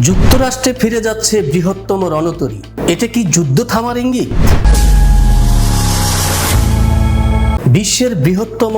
যুক্তরাষ্ট্রে ফিরে যাচ্ছে বৃহত্তম রণতরী। এটা কি যুদ্ধ থামার ইঙ্গিত? বিশ্বের বৃহত্তম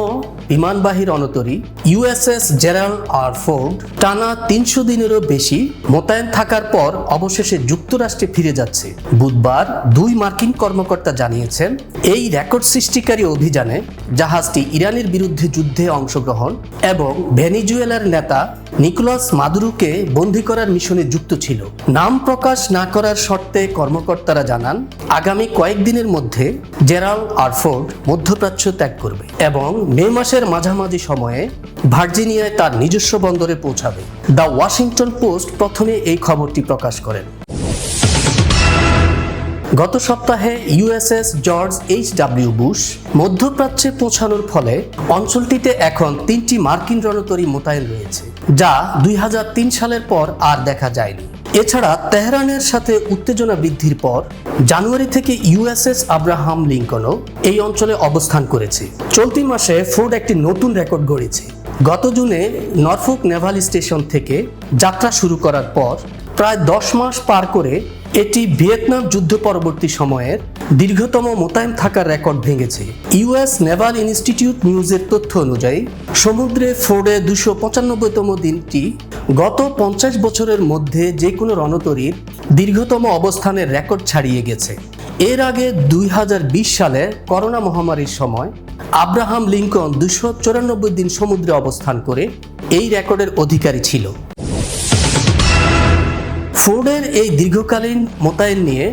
বিমানবাহী রণতরী ইউএসএস জেরাল্ড আর ফোর্ড টানা ৩০০ দিনেরও বেশি মোতায়েন থাকার পর অবশেষে যুক্তরাষ্ট্রে ফিরে যাচ্ছে। বুধবার ২ মার্কিন কর্মকর্তা জানিয়েছেন, এই রেকর্ড সৃষ্টিকারী অভিযানে জাহাজটি ইরানের বিরুদ্ধে যুদ্ধে অংশগ্রহণ এবং ভেনেজুয়েলার নেতা নিকোলাস মাদুরোকে বন্দী করার মিশনে যুক্ত ছিল। নাম প্রকাশ না করার শর্তে কর্মকর্তারা জানান, আগামী কয়েকদিনের মধ্যে জেরাল্ড আর ফোর্ড মধ্যপ্রাচ্য ত্যাগ করবে এবং মে মাসের মাঝামাঝি সময়ে ভার্জিনিয়ায় তার নিজস্ব বন্দরে পৌঁছাবে। দ্য ওয়াশিংটন পোস্ট প্রথমে এই খবরটি প্রকাশ করেন। গত সপ্তাহে ইউএসএস জর্জ এইচ.ডব্লিউ. বুশ মধ্যপ্রাচ্যে পৌঁছানোর ফলে অঞ্চলটিতে এখন ৩টি মার্কিন রণতরী মোতায়েন রয়েছে, যা ২০০৩ সালের পর আর দেখা যায়নি। এছাড়া তেহরানের সাথে উত্তেজনা বৃদ্ধির পর জানুয়ারি থেকে ইউএসএস আব্রাহাম লিঙ্কনও এই অঞ্চলে অবস্থান করেছে। চলতি মাসে ফোর্ড একটি নতুন রেকর্ড গড়েছে। গত জুনে নরফোক নেভাল স্টেশন থেকে যাত্রা শুরু করার পর প্রায় ১০ মাস পার করে এটি ভিয়েতনাম যুদ্ধ পরবর্তী সময়ের দীর্ঘতম মোতায়েন থাকার রেকর্ড ভেঙেছে। ইউএস নেভাল ইনস্টিটিউট নিউজের তথ্য অনুযায়ী সমুদ্রে ফোর্ডের ২৯৫তম দিনটি গত ৫০ বছরের মধ্যে যে কোনো রণতরীর দীর্ঘতম অবস্থানের রেকর্ড ছাড়িয়ে গেছে। এর আগে ২০২০ সালে করোনা মহামারীর সময় আব্রাহাম লিঙ্কন ২৯৪ দিন সমুদ্রে অবস্থান করে এই রেকর্ডের অধিকারী ছিল। ফোর্ডের এই দীর্ঘকালীন মোতায়েন নিয়ে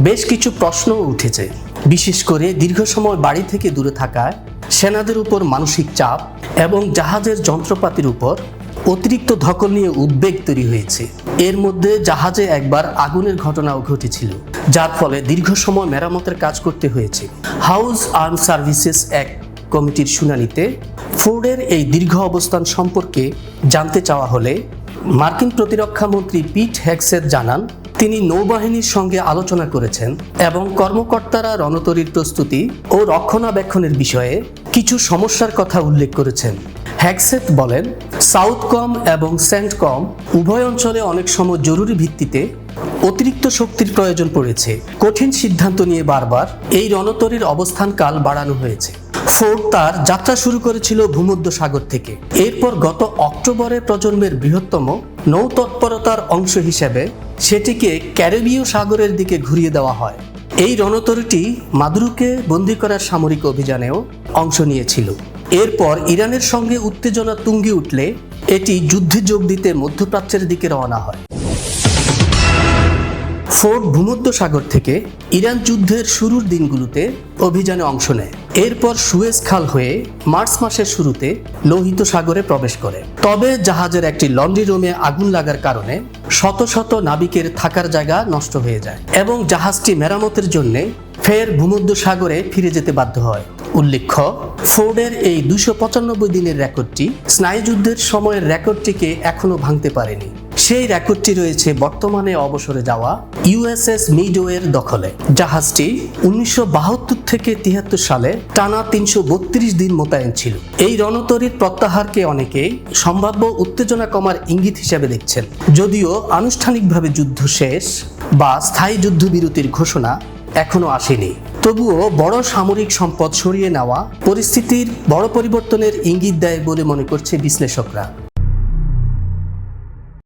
বেশ কিছু প্রশ্নও উঠেছে, বিশেষ করে দীর্ঘ সময় বাড়ি থেকে দূরে থাকায় সেনাদের উপর মানসিক চাপ এবং জাহাজের যন্ত্রপাতির উপর অতিরিক্ত ধকল নিয়ে উদ্বেগ তৈরি হয়েছে। এর মধ্যে জাহাজে একবার আগুনের ঘটনাও ঘটেছিল, যার ফলে দীর্ঘ সময় মেরামতের কাজ করতে হয়েছে। হাউস আর্ম সার্ভিসেস অ্যাক্ট কমিটির শুনানিতে ফোর্ডের এই দীর্ঘ অবস্থান সম্পর্কে জানতে চাওয়া হলে মার্কিন প্রতিরক্ষা মন্ত্রী পিট হেগসেথ জানান, তিনি নৌবাহিনীর সঙ্গে আলোচনা করেছেন এবং কর্মকর্তারা রণতরীর প্রস্তুতি ও রক্ষণাবেক্ষণের বিষয়ে কিছু সমস্যার কথা উল্লেখ করেছেন। হেগসেথ বলেন, সাউথকম এবং সেন্টকম উভয় অঞ্চলে অনেক সময় জরুরি ভিত্তিতে অতিরিক্ত শক্তির প্রয়োজন পড়েছে। কঠিন সিদ্ধান্ত নিয়ে বারবার এই রণতরীর অবস্থানকাল বাড়ানো হয়েছে। ফোর্ড তার যাত্রা শুরু করেছিল ভূমধ্যসাগর থেকে। এরপর গত অক্টোবরে প্রজন্মের বৃহত্তম নৌ তৎপরতার অংশ হিসেবে সেটিকে ক্যারিবীয় সাগরের দিকে ঘুরিয়ে দেওয়া হয়। এই রণতরীটি মাদুরোকে বন্দী করার সামরিক অভিযানেও অংশ নিয়েছিল। এরপর ইরানের সঙ্গে উত্তেজনা তুঙ্গে উঠলে এটি যুদ্ধে যোগ দিতে মধ্যপ্রাচ্যের দিকে রওনা হয়। ফোর্ড ভূমধ্যসাগর থেকে ইরান যুদ্ধের শুরুর দিনগুলোতে অভিযানে অংশ নেয়। এরপর সুয়েজ খাল হয়ে মার্চ মাসের শুরুতে লোহিত সাগরে প্রবেশ করে। তবে জাহাজের একটি লন্ড্রি রুমে আগুন লাগার কারণে শত শত নাবিকের থাকার জায়গা নষ্ট হয়ে যায় এবং জাহাজটি মেরামতের জন্য ফের ভূমধ্যসাগরে ফিরে যেতে বাধ্য হয়। উল্লেখ্য, ফোর্ডের এই ২৯৫ দিনের রেকর্ডটি স্নায়ুযুদ্ধের সময়ের রেকর্ডটিকে এখনো ভাঙতে পারেনি। সেই রেকর্ডটি রয়েছে বর্তমানে অবসরে যাওয়া ইউএসএস মিডওয়ের দখলে। জাহাজটি ১৯৭২ থেকে ৭৩ সালে টানা ৩৩২ দিন মোতায়েন ছিল। এই রণতরীর প্রত্যাহারকে অনেকেই সম্ভাব্য উত্তেজনা কমার ইঙ্গিত হিসেবে দেখছেন। যদিও আনুষ্ঠানিকভাবে যুদ্ধ শেষ বা স্থায়ী যুদ্ধবিরতির ঘোষণা এখনো আসেনি, তবুও বড় সামরিক সম্পদ সরিয়ে নেওয়া পরিস্থিতির বড় পরিবর্তনের ইঙ্গিত দেয় বলে মনে করছে বিশ্লেষকরা।